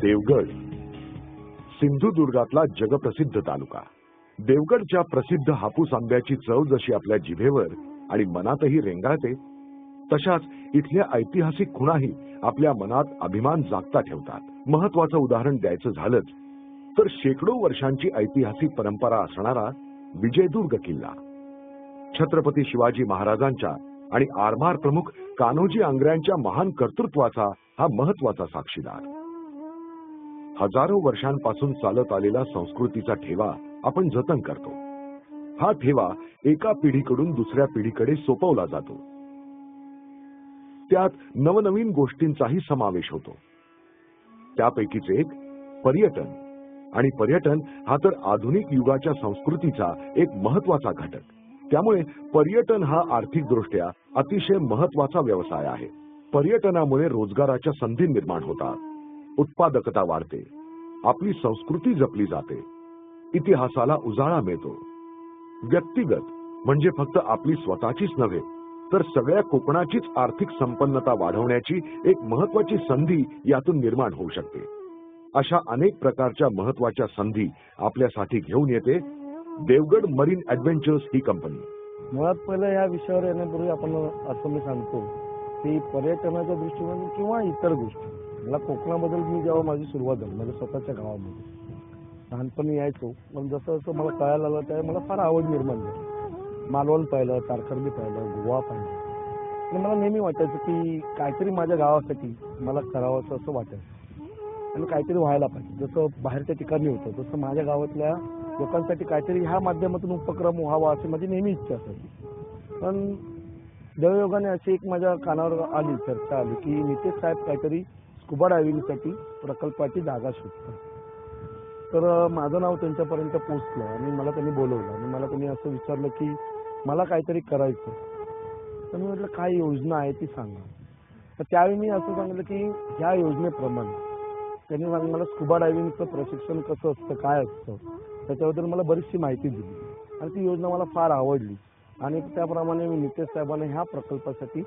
देवगड, सिंधुदुर्गातला जगप्रसिद्ध तालुका. देवगडच्या प्रसिद्ध हापूस आंब्याची चव जशी आपल्या जिभेवर आणि मनातही रेंगाळते, तशाच इथल्या ऐतिहासिक खुणाही आपल्या मनात अभिमान जागता ठेवतात. महत्वाचं उदाहरण द्यायचं झालंच तर शेकडो वर्षांची ऐतिहासिक परंपरा असणारा विजयदुर्ग किल्ला. छत्रपती शिवाजी महाराजांच्या आणि आरमार प्रमुख कान्होजी आंग्र्यांच्या महान कर्तृत्वाचा हा महत्वाचा साक्षीदार. हजारो वर्षांपासून चालत आलेला संस्कृतीचा ठेवा आपण जतन करतो. हा ठेवा एका पिढीकडून दुसऱ्या पिढीकडे सोपवला जातो. त्यात नवनवीन गोष्टींचाही समावेश होतो. त्यापैकीच एक पर्यटन. आणि पर्यटन हा तर आधुनिक युगाच्या संस्कृतीचा एक महत्वाचा घटक. त्यामुळे पर्यटन हा आर्थिकदृष्ट्या अतिशय महत्वाचा व्यवसाय आहे. पर्यटनामुळे रोजगाराच्या संधी निर्माण होतात, उत्पादकता वाढते, आपली संस्कृती जपली जाते, इतिहासाला उजाळा मिळतो. व्यक्तिगत म्हणजे फक्त आपली स्वतःचीच नव्हे तर सगळ्या कोकणाचीच आर्थिक संपन्नता वाढवण्याची एक महत्वाची संधी यातून निर्माण होऊ शकते. अशा अनेक प्रकारच्या महत्वाच्या संधी आपल्यासाठी घेऊन येते देवगड मरीन ऍडव्हेंचर्स ही कंपनी. मुळात पहिलं या विषयावर येण्यापूर्वी आपण असं मी सांगतो की पर्यटनाच्या दृष्टीने किंवा इतर गोष्टी, मला कोकणाबद्दल मी जेव्हा माझी सुरुवात झाली माझ्या स्वतःच्या गावामध्ये लहानपणी यायचो, पण जसं जसं मला कळायला लागलं त्यावेळी मला फार आवड निर्माण झाली. मालवण पाहिलं, तारकर्ली पाहिलं, गोवा पाहिलं, आणि मला नेहमी वाटायचं की काहीतरी माझ्या गावासाठी मला करावंसं असं वाटायचं आणि काहीतरी व्हायला पाहिजे. जसं बाहेरच्या ठिकाणी होतं तसं माझ्या गावातल्या लोकांसाठी काहीतरी ह्या माध्यमातून उपक्रम व्हावा अशी माझी नेहमी इच्छा असायची. पण देवयोगाने अशी एक माझ्या कानावर आली, चर्चा आली की नितेश साहेब काहीतरी स्कुबा डायव्हिंगसाठी प्रकल्पाची जागा शोधतात. तर माझं नाव त्यांच्यापर्यंत पोहोचलं आणि मला त्यांनी बोलवलं आणि मला त्यांनी असं विचारलं की मला काहीतरी करायचं. तर मी म्हटलं काय योजना आहे ती सांगा. तर त्यावेळी मी असं सांगितलं की ह्या योजनेप्रमाणे त्यांनी मला स्कुबा डायव्हिंगचं प्रशिक्षण कसं असतं, काय असतं, त्याच्याबद्दल मला बरीचशी माहिती दिली आणि ती योजना मला फार आवडली. आणि त्याप्रमाणे मी नितेश साहेबांना ह्या प्रकल्पासाठी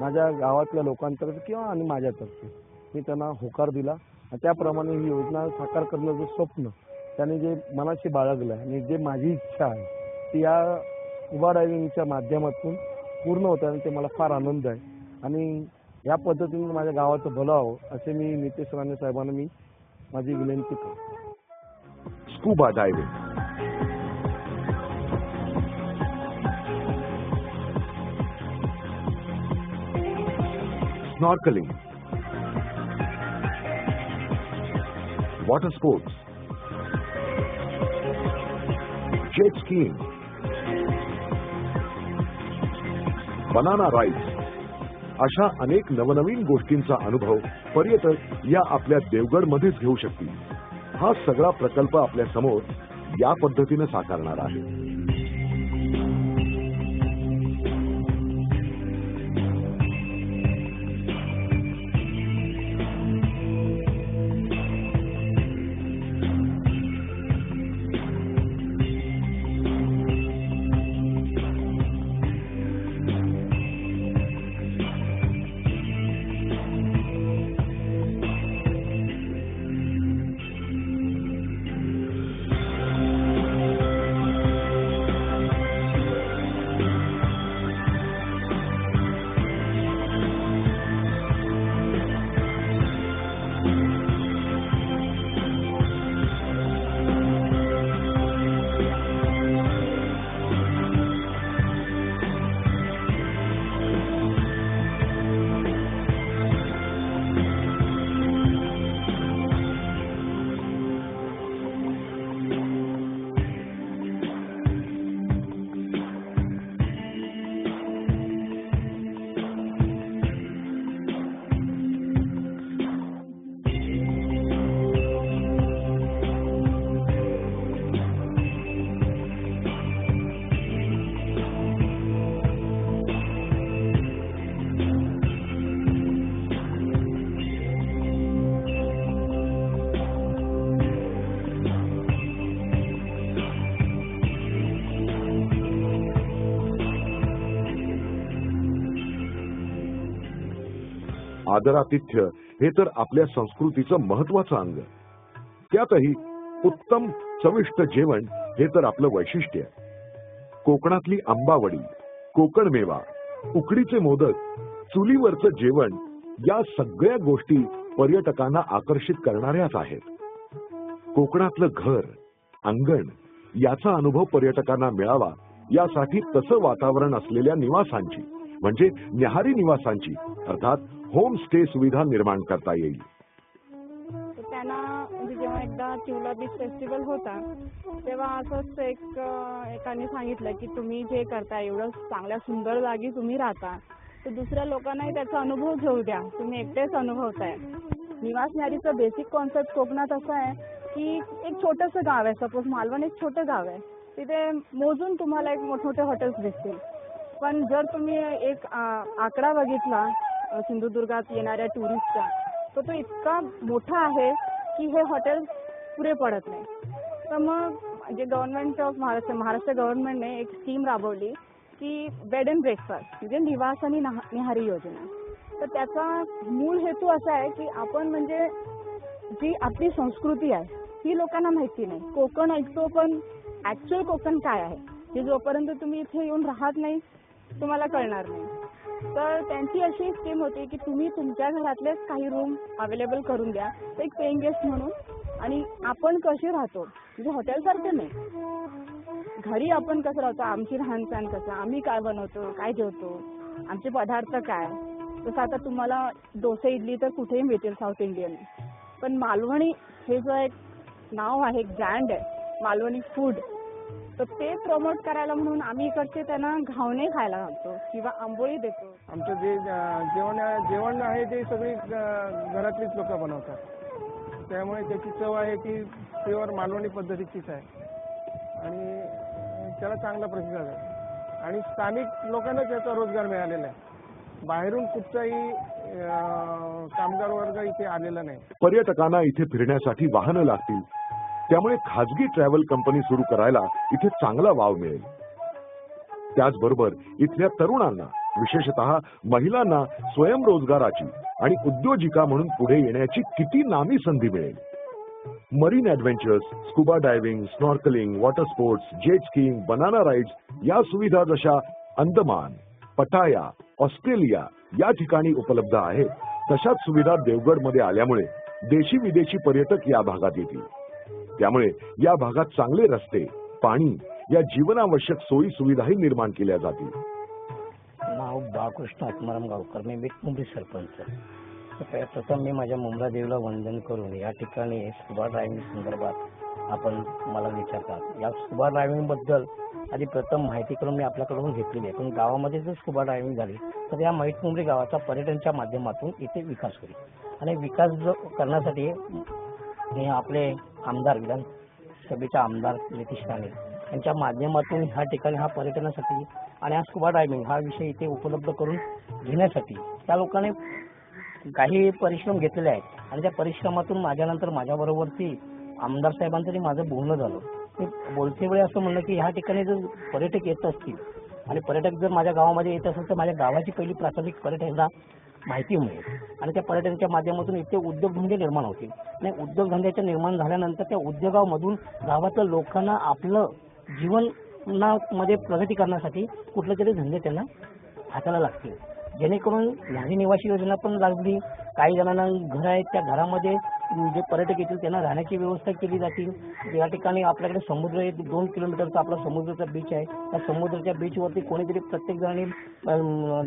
माझ्या गावातल्या लोकांतर्फे किंवा आणि माझ्यातर्फे मी त्यांना होकार दिला. आणि त्याप्रमाणे ही योजना साकार करण्याचं स्वप्न त्याने जे मनाशी बाळगलं आणि जे माझी इच्छा आहे ती या स्कुबा डायव्हिंगच्या माध्यमातून पूर्ण होतं आणि ते मला फार आनंद आहे. आणि या पद्धतीने माझ्या गावाचं भलं व्हावं असे मी नितेश राणे साहेबांना मी माझी विनंती करतो. Scuba diving, snorkelling, water sports, jet skiing, banana rides अशा अनेक नवनवीन गोष्टींचा अनुभव पर्यटक या आपल्या देवगडमध्येच घेऊ शकतील. हा सगळा प्रकल्प आपल्या समोर या पद्धतीने साकारणार आहे. आदरातिथ्य हे तर आपल्या संस्कृतीचं महत्वाचं अंग. त्यातही उत्तम चविष्ट जेवण हे तर आपलं वैशिष्ट्य. कोकणातली आंबावडी, कोकण मेवा, उकडीचे मोदक, चुलीवरचं जेवण या सगळ्या गोष्टी पर्यटकांना आकर्षित करणाऱ्याच आहेत. कोकणातलं घर, अंगण याचा अनुभव पर्यटकांना मिळावा यासाठी तसं वातावरण असलेल्या निवासांची म्हणजे न्याहारी निवासांची अर्थात होम स्टे सुविधा निर्माण करता येईल. त्यांना म्हणजे जेव्हा एकदा चिवला बीच फेस्टिवल होता तेव्हा असंच एकाने सांगितलं की तुम्ही जे करताय एवढं चांगल्या सुंदर जागी तुम्ही राहता तर दुसऱ्या लोकांनाही त्याचा अनुभव घेऊ द्या, तुम्ही एकटेच अनुभवताय. निवास न्याहारीचं बेसिक कॉन्सेप्ट कोकणात असं आहे की एक छोटंसं गाव आहे, सपोज मालवण एक छोटं गाव आहे, तिथे मोजून तुम्हाला एक मोठमोठे हॉटेल्स दिसतील. पण जर तुम्ही एक आकडा बघितला सिंधुदुर्गात येणाऱ्या टुरिस्टचा तर तो इतका मोठा आहे की हे हॉटेल पुरे पडत नाही. तर मग जे गव्हर्नमेंट ऑफ महाराष्ट्र गव्हर्नमेंटने एक स्कीम राबवली की बेड अँड ब्रेकफास्ट म्हणजे निवास आणि न्याहारी योजना. तर त्याचा मूळ हेतू असा आहे की आपण म्हणजे जी आपली संस्कृती आहे ही लोकांना माहिती नाही. कोकण ऐकतो पण ॲक्च्युअल कोकण काय आहे हे जोपर्यंत तुम्ही इथे येऊन राहत नाही तुम्हाला कळणार नाही. तर त्यांची अशी स्कीम होती की तुम्ही तुमच्या घरातलेच काही रूम अवेलेबल करून द्या एक पेइंग गेस्ट म्हणून, आणि आपण कसे राहतो म्हणजे हॉटेलसारखं नाही, घरी आपण कसं राहतो, आमची राहणसहान कसं, आम्ही काय बनवतो, काय जेवतो, आमचे पदार्थ काय. जसं आता तुम्हाला डोसे इडली तर कुठेही मिळतील साऊथ इंडियन, पण मालवणी हे जो एक नाव आहे, ब्रँड आहे मालवणी फूड, तर ते प्रमोट करायला म्हणून आम्ही इकडचे त्यांना घावणे खायला घालतो किंवा आंबोळी देतो. आमचं जे जेवण आहे ते सगळी घरातलीच लोक बनवतात, त्यामुळे त्याची चव आहे ती प्युअर मालवणी पद्धतीचीच आहे आणि त्याला चांगला प्रतिसाद आहे आणि स्थानिक लोकांना त्याचा रोजगार मिळालेला आहे. बाहेरून कुठचाही कामगार वर्ग इथे आलेला नाही. पर्यटकांना इथे फिरण्यासाठी वाहनं लागतील, त्यामुळे खाजगी ट्रॅव्हल कंपनी सुरू करायला इथे चांगला वाव मिळेल. त्याचबरोबर इथल्या तरुणांना विशेषतः महिलांना स्वयंरोजगाराची आणि उद्योजिका म्हणून पुढे येण्याची किती नामी संधी मिळेल. Marine adventures, scuba diving, snorkelling, water sports, jet skiing, banana rides या सुविधा जशा अंदमान, पटाया, ऑस्ट्रेलिया या ठिकाणी उपलब्ध आहेत तशाच सुविधा देवगडमध्ये आल्यामुळे देशी विदेशी पर्यटक या भागात येतील. त्यामुळे या भागात चांगले रस्ते, पाणी या जीवनावश्यक सोयी सुविधाही निर्माण केल्या जातील. नाव बाळकृष्ण आत्माराम गावकर, मी मुंबई सरपंच. प्रथम मी माझ्या मुंब्रा देवीला वंदन करून या ठिकाणी स्कुबा ड्रायव्हिंग संदर्भात आपण मला विचारतात. या स्कुबा ड्रायव्हिंग बद्दल आधी प्रथम माहिती करून मी आपल्याकडून घेतलेली आहे. पण गावामध्ये जर स्कुबा ड्रायव्हिंग झाली तर या माहीत मुंबरी गावाचा पर्यटनच्या माध्यमातून इथे विकास होईल आणि विकास जो करण्यासाठी हे आपले आमदार, विधानसभेचे आमदार नितीश राणे यांच्या माध्यमातून ह्या ठिकाणी हा पर्यटनासाठी आणि हा स्कुबा ड्रायव्हिंग हा विषय इथे उपलब्ध करून घेण्यासाठी त्या लोकांनी काही परिश्रम घेतलेले आहेत आणि त्या परिश्रमातून माझ्यानंतर माझ्याबरोबरती आमदार साहेबांचं माझं बोलणं झालं. मी बोलते वेळी असं म्हणलं की ह्या ठिकाणी जर पर्यटक येत असतील आणि पर्यटक जर माझ्या गावामध्ये येत असेल तर माझ्या गावाची पहिली प्राथमिक पर्यटकांना माहिती मिळेल आणि त्या पर्यटनाच्या माध्यमातून इथे उद्योगधंदे निर्माण होतील आणि उद्योगधंद्याच्या निर्माण झाल्यानंतर त्या उद्योगामधून गावातल्या लोकांना आपलं जीवनामध्ये प्रगती करण्यासाठी कुठले तरी धंदे त्यांना हाताला लागतील, जेणेकरून न्याहारी निवासी योजना पण लागली. काही जणांना घर आहेत त्या घरामध्ये जे पर्यटक येतील त्यांना राहण्याची व्यवस्था केली जातील. या ठिकाणी आपल्याकडे समुद्र आहे, 2 किलोमीटरचा आपला समुद्राचा बीच आहे. त्या समुद्राच्या बीचवरती कोणीतरी प्रत्येक जणांनी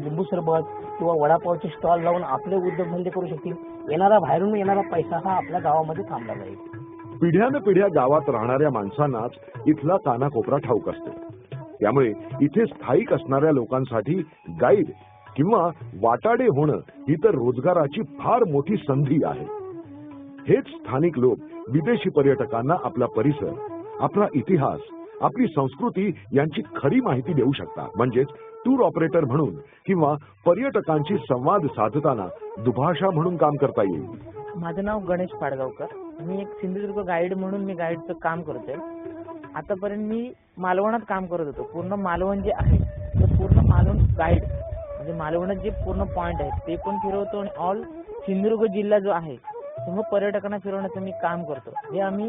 लिंबू सरबत किंवा वडापावचे स्टॉल लावून आपले उद्योगधंदे करू शकतील. बाहेरून येणारा पैसा हा आपल्या गावामध्ये थांबला जाईल. पिढ्यानपिढ्या गावात राहणाऱ्या माणसांनाच इथला कानाकोपरा ठाऊक असतो. त्यामुळे इथे स्थायिक असणाऱ्या लोकांसाठी गाईड किंवा वाटाडे होणं ही तर रोजगाराची फार मोठी संधी आहे. हेच स्थानिक लोक विदेशी पर्यटकांना आपला परिसर, आपला इतिहास, आपली संस्कृती यांची खरी माहिती देऊ शकतात. म्हणजेच टूर ऑपरेटर म्हणून किंवा पर्यटकांशी संवाद साधताना दुभाषा म्हणून काम करता येईल. माझं नाव गणेश पाडगावकर. मी एक सिंधुदुर्ग गाईड म्हणून मी गाईडचं काम करतोय. आतापर्यंत मी मालवणात काम करत होतो. पूर्ण मालवण जे आहे ते पूर्ण मालवण गाईड म्हणजे मालवणात जे पूर्ण पॉईंट आहेत ते पण फिरवतो आणि ऑल सिंधुदुर्ग जिल्हा जो आहे तो पर्यटकांना फिरवण्याचं मी काम करतो. हे आम्ही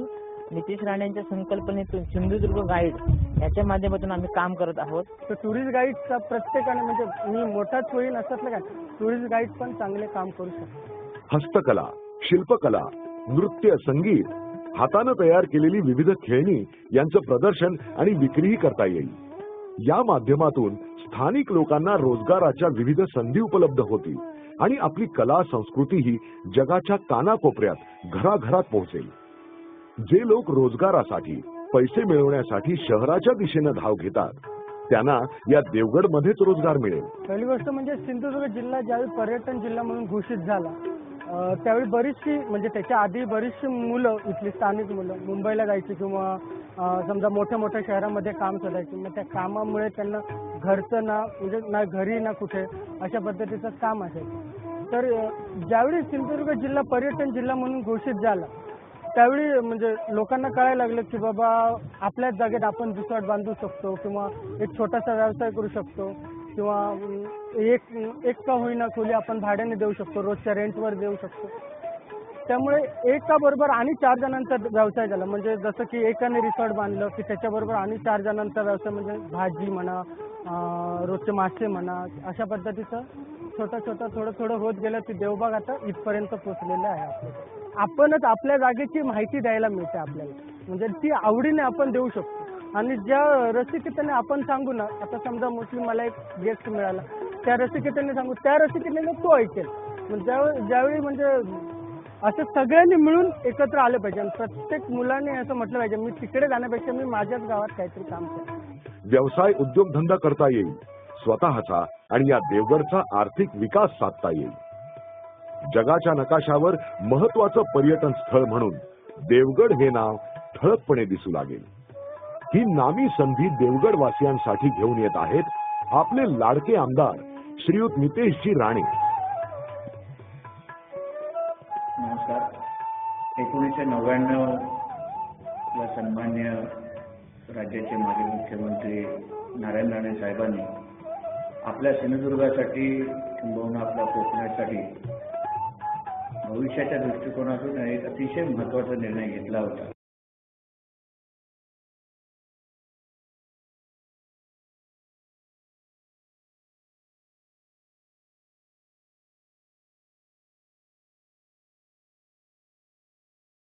नितेश राणे यांच्या संकल्पनेतून सिंधुदुर्ग गाईड याच्या माध्यमातून आम्ही काम करत आहोत. तर टुरिस्ट गाईडचा प्रत्येकाने म्हणजे मी मोठाच होईल असं काय, टुरिस्ट गाईड पण चांगले काम करू शकतो. हस्तकला, शिल्पकला, नृत्य, संगीत, हातानं तयार केलेली विविध खेळणी यांचं प्रदर्शन आणि विक्रीही करता येईल. या माध्यमातून स्थानिक लोकांना रोजगाराच्या विविध संधी उपलब्ध होतील आणि आपली कला संस्कृती ही जगाच्या कानाकोपऱ्यात घराघरात पोहोचेल. जे लोक रोजगारासाठी, पैसे मिळवण्यासाठी शहराच्या दिशेनं धाव घेतात त्यांना या देवगडमध्येच रोजगार मिळेल. पहिली गोष्ट म्हणजे सिंधुदुर्ग जिल्हा ज्यावेळी पर्यटन जिल्हा म्हणून घोषित झाला त्यावेळी बरीचशी म्हणजे त्याच्या आधी बरीचशी मुलं, इथली स्थानिक मुलं मुंबईला जायची किंवा समजा मोठ्या मोठ्या शहरामध्ये काम शोधायचे. मग त्या कामामुळे त्यांना घरचं ना म्हणजे ना घरी ना कुठे अशा पद्धतीचं काम असायचं. तर ज्यावेळी सिंधुदुर्ग जिल्हा पर्यटन जिल्हा म्हणून घोषित झाला त्यावेळी म्हणजे लोकांना कळायला लागलं की बाबा आपल्याच जागेत आपण रिसॉर्ट बांधू शकतो किंवा एक छोटासा व्यवसाय करू शकतो किंवा एक का होईना खोली आपण भाड्याने देऊ शकतो, रोजच्या रेंटवर देऊ शकतो. त्यामुळे एका बरोबर आणि 4 जणांचा व्यवसाय झाला. म्हणजे जसं की एकाने रिसॉर्ट बांधलं की त्याच्याबरोबर आणि 4 जणांचा व्यवसाय म्हणजे भाजी म्हणा, रोजचे मासे म्हणा, अशा पद्धतीचं थोडं थोडं होत गेलं की देवबाग आता इथपर्यंत पोहोचलेलं आहे. आपणच आपल्या जागेची माहिती द्यायला मिळते आपल्याला, म्हणजे ती आवडीने आपण देऊ शकतो. आणि ज्या रसिकतेने आपण सांगू ना, आता समजा मोस्टली मला एक गेस्ट मिळाला, त्या रसिकतेने सांगू, त्या रसिकतेने तो ऐकेल. ज्यावेळी म्हणजे असं सगळ्यांनी मिळून एकत्र आलं पाहिजे आणि प्रत्येक मुलाने असं म्हटलं पाहिजे मी तिकडे जाण्यापेक्षा मी माझ्याच गावात काहीतरी काम करतो. व्यवसाय, उद्योगधंदा करता येईल, स्वतःचा आणि या देवगडचा आर्थिक विकास साधता येईल. जगाच्या नकाशावर महत्वाचं पर्यटन स्थळ म्हणून देवगड हे नाव ठळकपणे दिसू लागेल. ही नामी संधी देवगड वासियांसाठी घेऊन येत आहेत आपले लाडके आमदार श्रीयुत नितेशजी राणे. नमस्कार. 1999 ला सन्मान्य राज्याचे माजी मुख्यमंत्री नारायण राणे साहेबांनी आपल्या सिंधुदुर्गासाठी किंबहुना आपल्या कोकणासाठी भविष्याच्या दृष्टिकोनातून एक अतिशय महत्त्वाचा निर्णय घेतला होता.